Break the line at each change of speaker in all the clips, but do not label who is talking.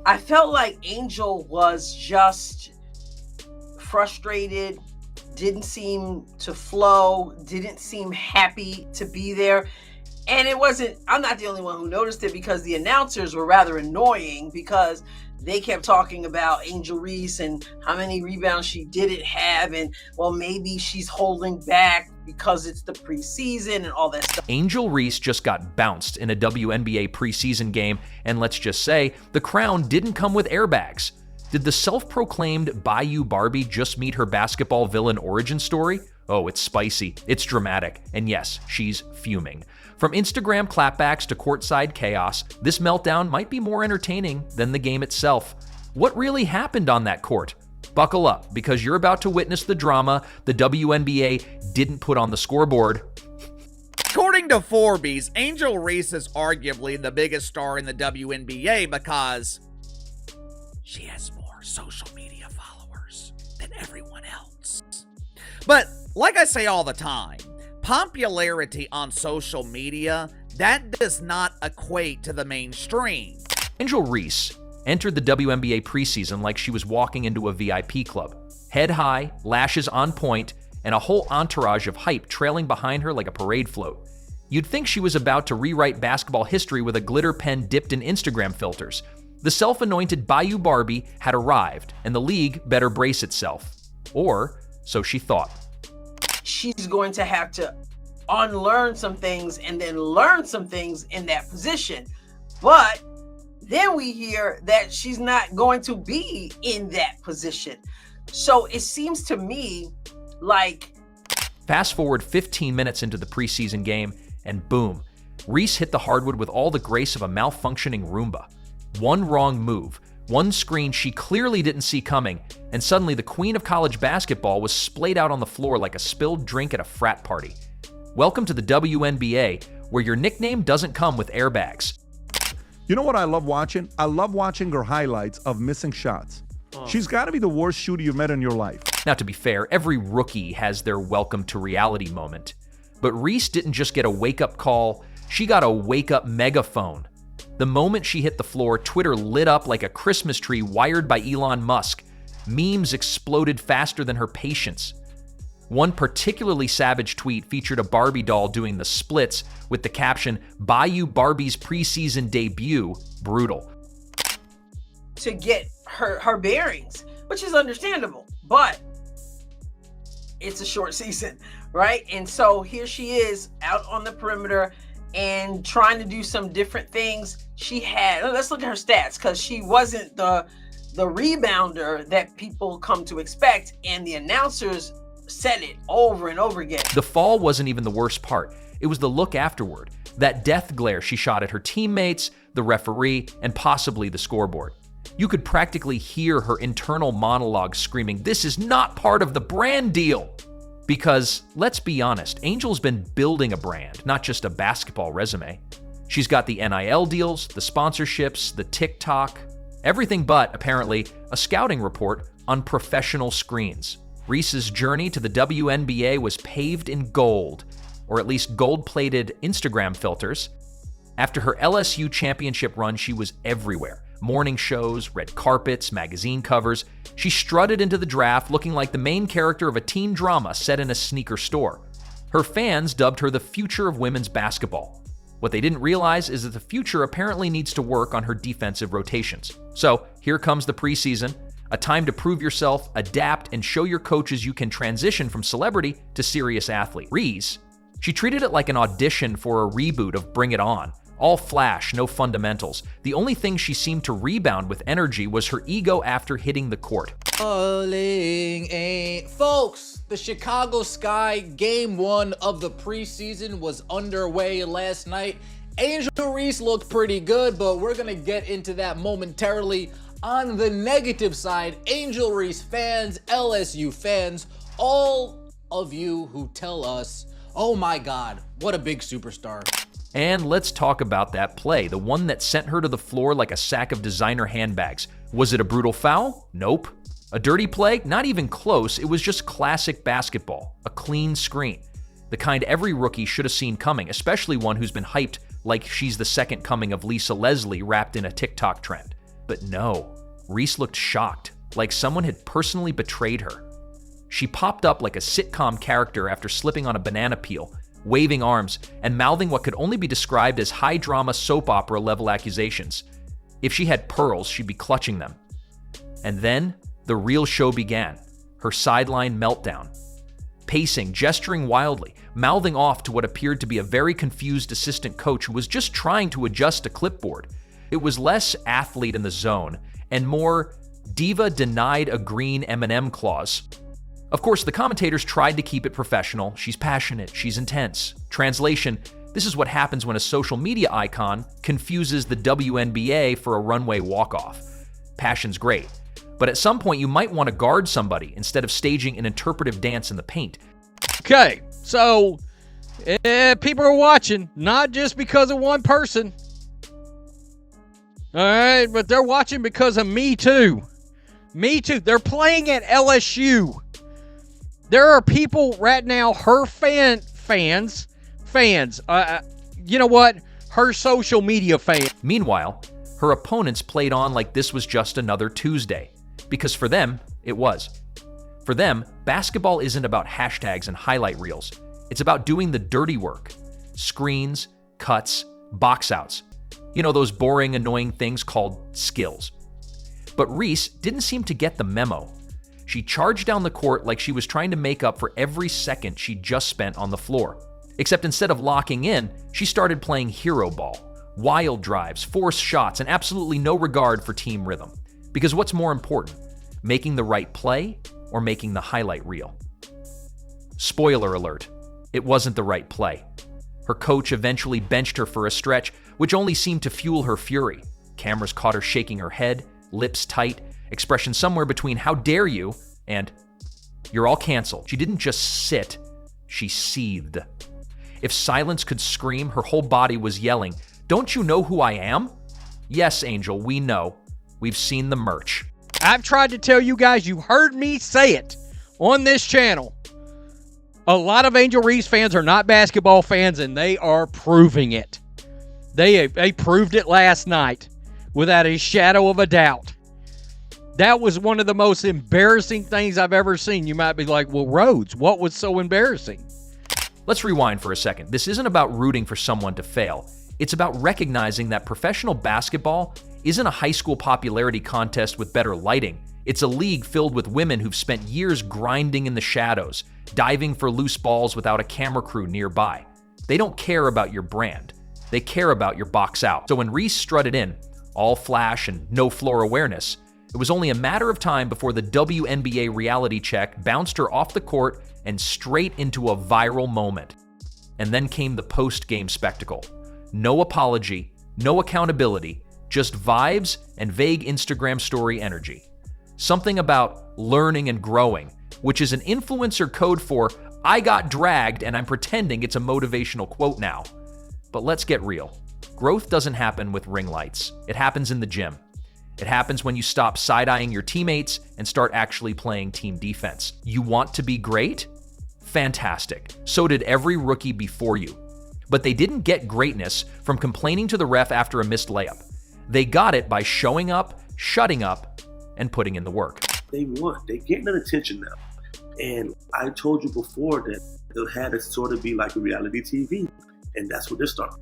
I felt like Angel was just frustrated, didn't seem to flow, didn't seem happy to be there. And it wasn't, I'm not the only one who noticed it, because the announcers were rather annoying, because they kept talking about Angel Reese and how many rebounds she didn't have. And well, maybe she's holding back because it's the preseason and all that stuff.
Angel Reese just got bounced in a WNBA preseason game. And let's just say the crown didn't come with airbags. Did the self-proclaimed Bayou Barbie just meet her basketball villain origin story? Oh, it's spicy, it's dramatic, and yes, she's fuming. From Instagram clapbacks to courtside chaos, this meltdown might be more entertaining than the game itself. What really happened on that court? Buckle up, because you're about to witness the drama the WNBA didn't put on the scoreboard.
According to Forbes, Angel Reese is arguably the biggest star in the WNBA because she has more social media followers than everyone else. But like I say all the time, popularity on social media, that does not equate to the mainstream.
Angel Reese entered the WNBA preseason like she was walking into a VIP club. Head high, lashes on point, and a whole entourage of hype trailing behind her like a parade float. You'd think she was about to rewrite basketball history with a glitter pen dipped in Instagram filters. The self-anointed Bayou Barbie had arrived, and the league better brace itself. Or so she thought.
She's going to have to unlearn some things and then learn some things in that position. But then we hear that she's not going to be in that position. So it seems to me like...
Fast forward 15 minutes into the preseason game, and boom, Reese hit the hardwood with all the grace of a malfunctioning Roomba. One wrong move, one screen she clearly didn't see coming, and suddenly the queen of college basketball was splayed out on the floor like a spilled drink at a frat party. Welcome to the WNBA, where your nickname doesn't come with airbags.
You know what I love watching? I love watching her highlights of missing shots. She's got to be the worst shooter you've met in your life.
Now, to be fair, every rookie has their welcome to reality moment. But Reese didn't just get a wake-up call, she got a wake-up megaphone. The moment she hit the floor, Twitter lit up like a Christmas tree wired by Elon Musk. Memes exploded faster than her patience. One particularly savage tweet featured a Barbie doll doing the splits with the caption, "Bayou Barbie's preseason debut, brutal."
To get her bearings, which is understandable, but it's a short season, right? And so here she is out on the perimeter and trying to do some different things. She had, let's look at her stats, because she wasn't the rebounder that people come to expect, and the announcers said it over and over again.
The fall wasn't even the worst part. It was the look afterward, that death glare she shot at her teammates, the referee, and possibly the scoreboard. You could practically hear her internal monologue screaming, "This is not part of the brand deal." Because, let's be honest, Angel's been building a brand, not just a basketball resume. She's got the NIL deals, the sponsorships, the TikTok, everything but, apparently, a scouting report on professional screens. Reese's journey to the WNBA was paved in gold, or at least gold-plated Instagram filters. After her LSU championship run, she was everywhere. Morning shows, red carpets, magazine covers. She strutted into the draft looking like the main character of a teen drama set in a sneaker store. Her fans dubbed her the future of women's basketball. What they didn't realize is that the future apparently needs to work on her defensive rotations. So here comes the preseason, a time to prove yourself, adapt, and show your coaches you can transition from celebrity to serious athlete. Reese, she treated it like an audition for a reboot of Bring It On. All flash, no fundamentals. The only thing she seemed to rebound with energy was her ego after hitting the court.
Folks, the Chicago Sky Game 1 of the preseason was underway last night. Angel Reese looked pretty good, but we're gonna get into that momentarily. On the negative side, Angel Reese fans, LSU fans, all of you who tell us, oh my God, what a big superstar.
And let's talk about that play, the one that sent her to the floor like a sack of designer handbags. Was it a brutal foul? Nope. A dirty play? Not even close. It was just classic basketball, a clean screen. The kind every rookie should have seen coming, especially one who's been hyped like she's the second coming of Lisa Leslie wrapped in a TikTok trend. But no, Reese looked shocked, like someone had personally betrayed her. She popped up like a sitcom character after slipping on a banana peel, waving arms, and mouthing what could only be described as high-drama soap opera-level accusations. If she had pearls, she'd be clutching them. And then, the real show began, her sideline meltdown. Pacing, gesturing wildly, mouthing off to what appeared to be a very confused assistant coach who was just trying to adjust a clipboard. It was less athlete in the zone, and more diva denied a green M&M clause. Of course, the commentators tried to keep it professional. She's passionate, she's intense. Translation, this is what happens when a social media icon confuses the WNBA for a runway walk-off. Passion's great, but at some point you might want to guard somebody instead of staging an interpretive dance in the paint.
Okay, so people are watching, not just because of one person. All right, but they're watching because of Me Too. Me Too. They're playing at LSU. There are people right now, her fans, you know what? Her social media fans.
Meanwhile, her opponents played on like this was just another Tuesday, because for them, it was. For them, basketball isn't about hashtags and highlight reels. It's about doing the dirty work. Screens, cuts, box outs. You know, those boring, annoying things called skills. But Reese didn't seem to get the memo. She charged down the court like she was trying to make up for every second she just spent on the floor. Except instead of locking in, she started playing hero ball. Wild drives, forced shots, and absolutely no regard for team rhythm. Because what's more important, making the right play or making the highlight reel? Spoiler alert, it wasn't the right play. Her coach eventually benched her for a stretch, which only seemed to fuel her fury. Cameras caught her shaking her head, lips tight, expression somewhere between "how dare you" and "you're all canceled." She didn't just sit, she seethed. If silence could scream, her whole body was yelling, "Don't you know who I am?" Yes, Angel, we know. We've seen the merch.
I've tried to tell you guys, you heard me say it on this channel. A lot of Angel Reese fans are not basketball fans, and they are proving it. They proved it last night without a shadow of a doubt. That was one of the most embarrassing things I've ever seen. You might be like, well, Rhodes, what was so embarrassing?
Let's rewind for a second. This isn't about rooting for someone to fail. It's about recognizing that professional basketball isn't a high school popularity contest with better lighting. It's a league filled with women who've spent years grinding in the shadows, diving for loose balls without a camera crew nearby. They don't care about your brand. They care about your box out. So when Reese strutted in, all flash and no floor awareness, it was only a matter of time before the WNBA reality check bounced her off the court and straight into a viral moment. And then came the post-game spectacle. No apology, no accountability, just vibes and vague Instagram story energy. Something about learning and growing, which is an influencer code for "I got dragged and I'm pretending it's a motivational quote now." But let's get real. Growth doesn't happen with ring lights. It happens in the gym. It happens when you stop side-eyeing your teammates and start actually playing team defense. You want to be great? Fantastic. So did every rookie before you. But they didn't get greatness from complaining to the ref after a missed layup. They got it by showing up, shutting up, and putting in the work.
They won. They're getting that attention now. And I told you before that it had to sort of be like a reality TV. And that's what they're starting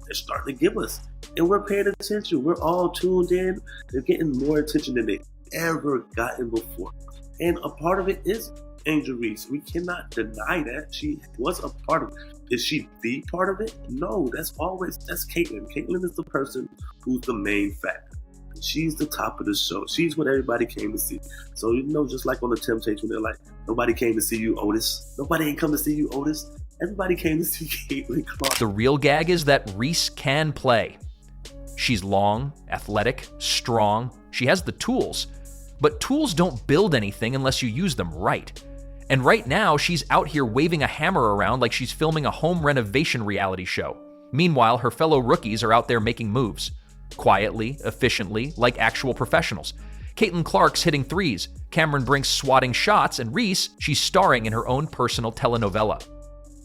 to give us. And we're paying attention. We're all tuned in. They're getting more attention than they've ever gotten before. And a part of it is Angel Reese. We cannot deny that. She was a part of it. Is she the part of it? No, that's Caitlyn. Caitlyn is the person who's the main factor. She's the top of the show. She's what everybody came to see. So, you know, just like on the Temptation, they're like, nobody came to see you, Otis. Nobody ain't come to see you, Otis. Everybody came to see Caitlyn Clark.
The real gag is that Reese can play. She's long, athletic, strong. She has the tools. But tools don't build anything unless you use them right. And right now, she's out here waving a hammer around like she's filming a home renovation reality show. Meanwhile, her fellow rookies are out there making moves. Quietly, efficiently, like actual professionals. Caitlin Clark's hitting threes, Cameron Brink's swatting shots, and Reese, she's starring in her own personal telenovela.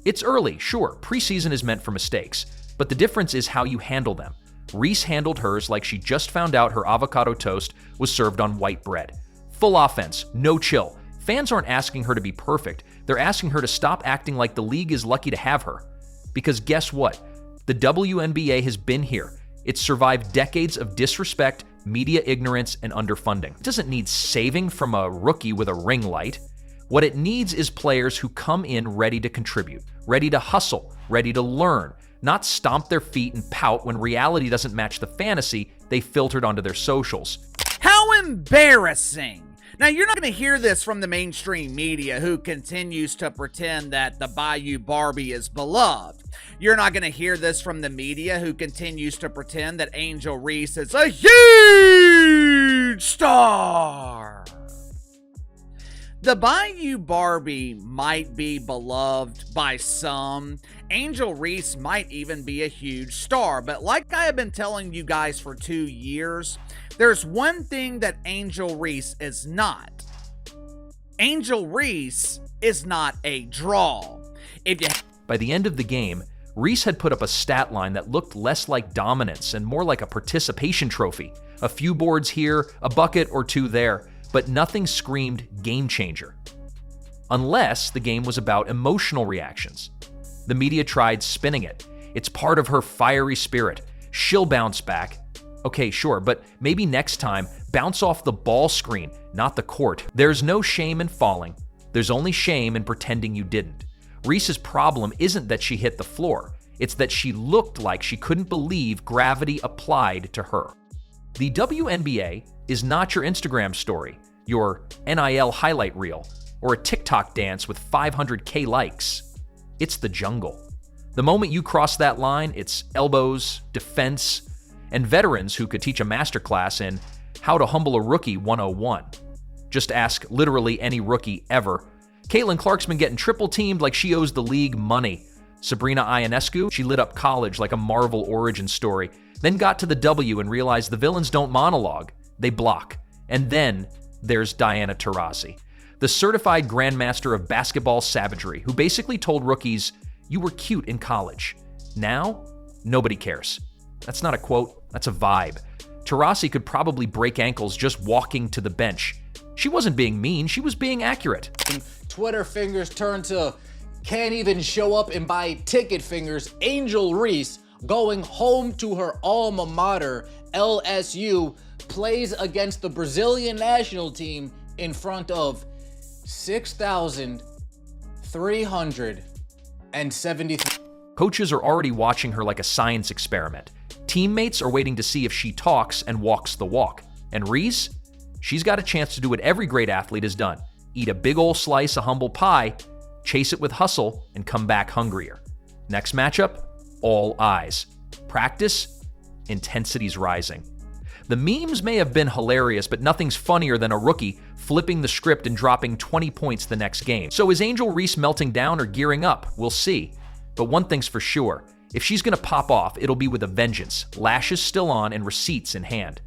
It's early, sure, preseason is meant for mistakes, but the difference is how you handle them. Reese handled hers like she just found out her avocado toast was served on white bread. Full offense, no chill. Fans aren't asking her to be perfect. They're asking her to stop acting like the league is lucky to have her. Because guess what? The WNBA has been here. It's survived decades of disrespect, media ignorance, and underfunding. It doesn't need saving from a rookie with a ring light. What it needs is players who come in ready to contribute, ready to hustle, ready to learn, not stomp their feet and pout when reality doesn't match the fantasy they filtered onto their socials.
How embarrassing! Now, you're not going to hear this from the mainstream media, who continues to pretend that the Bayou Barbie is beloved. You're not going to hear this from the media, who continues to pretend that Angel Reese is a huge star. The Bayou Barbie might be beloved by some. Angel Reese might even be a huge star. But like I have been telling you guys for 2 years, there's one thing that Angel Reese is not. Angel Reese is not a draw.
By the end of the game, Reese had put up a stat line that looked less like dominance and more like a participation trophy. A few boards here, a bucket or two there, but nothing screamed game changer. Unless the game was about emotional reactions. The media tried spinning it. It's part of her fiery spirit. She'll bounce back. Okay, sure, but maybe next time, bounce off the ball screen, not the court. There's no shame in falling. There's only shame in pretending you didn't. Reese's problem isn't that she hit the floor. It's that she looked like she couldn't believe gravity applied to her. The WNBA is not your Instagram story, your NIL highlight reel, or a TikTok dance with 500K likes. It's the jungle. The moment you cross that line, it's elbows, defense, and veterans who could teach a masterclass in How to Humble a Rookie 101. Just ask literally any rookie ever. Caitlin Clark's been getting triple-teamed like she owes the league money. Sabrina Ionescu, she lit up college like a Marvel origin story, then got to the W and realized the villains don't monologue, they block. And then there's Diana Taurasi, the certified grandmaster of basketball savagery, who basically told rookies, you were cute in college. Now, nobody cares. That's not a quote, that's a vibe. Taurasi could probably break ankles just walking to the bench. She wasn't being mean, she was being accurate.
Twitter fingers turn to can't even show up and buy ticket fingers. Angel Reese, going home to her alma mater, LSU, plays against the Brazilian national team in front of 6,373.
Coaches are already watching her like a science experiment. Teammates are waiting to see if she talks and walks the walk. And Reese? She's got a chance to do what every great athlete has done. Eat a big ol' slice of humble pie, chase it with hustle, and come back hungrier. Next matchup, all eyes. Practice, intensity's rising. The memes may have been hilarious, but nothing's funnier than a rookie flipping the script and dropping 20 points the next game. So is Angel Reese melting down or gearing up? We'll see. But one thing's for sure, if she's gonna pop off, it'll be with a vengeance, lashes still on and receipts in hand.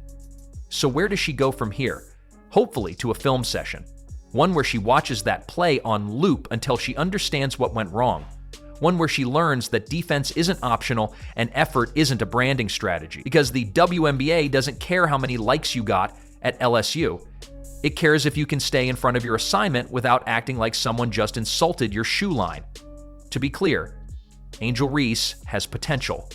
So where does she go from here? Hopefully to a film session. One where she watches that play on loop until she understands what went wrong. One where she learns that defense isn't optional and effort isn't a branding strategy. Because the WNBA doesn't care how many likes you got at LSU. It cares if you can stay in front of your assignment without acting like someone just insulted your shoe line. To be clear, Angel Reese has potential.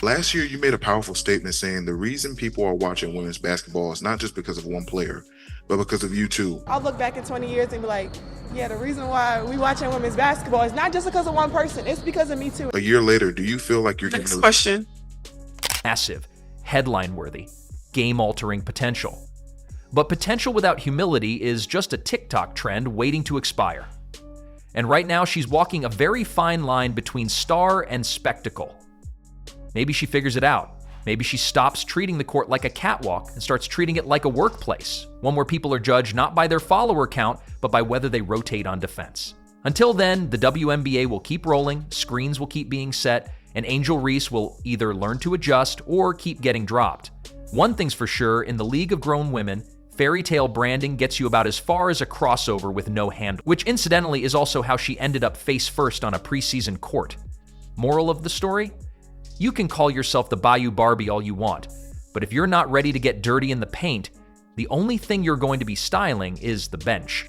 Last year, you made a powerful statement saying the reason people are watching women's basketball is not just because of one player, but because of you too.
I'll look back in 20 years and be like, yeah, the reason why we watching women's basketball is not just because of one person, it's because of me too.
A year later, do you feel like you're
Next
getting
question.
Massive, headline-worthy, game-altering potential. But potential without humility is just a TikTok trend waiting to expire. And right now, she's walking a very fine line between star and spectacle. Maybe she figures it out. Maybe she stops treating the court like a catwalk and starts treating it like a workplace, one where people are judged not by their follower count, but by whether they rotate on defense. Until then, the WNBA will keep rolling, screens will keep being set, and Angel Reese will either learn to adjust or keep getting dropped. One thing's for sure, in the league of grown women, fairy tale branding gets you about as far as a crossover with no handle, which incidentally is also how she ended up face first on a preseason court. Moral of the story? You can call yourself the Bayou Barbie all you want, but if you're not ready to get dirty in the paint, the only thing you're going to be styling is the bench.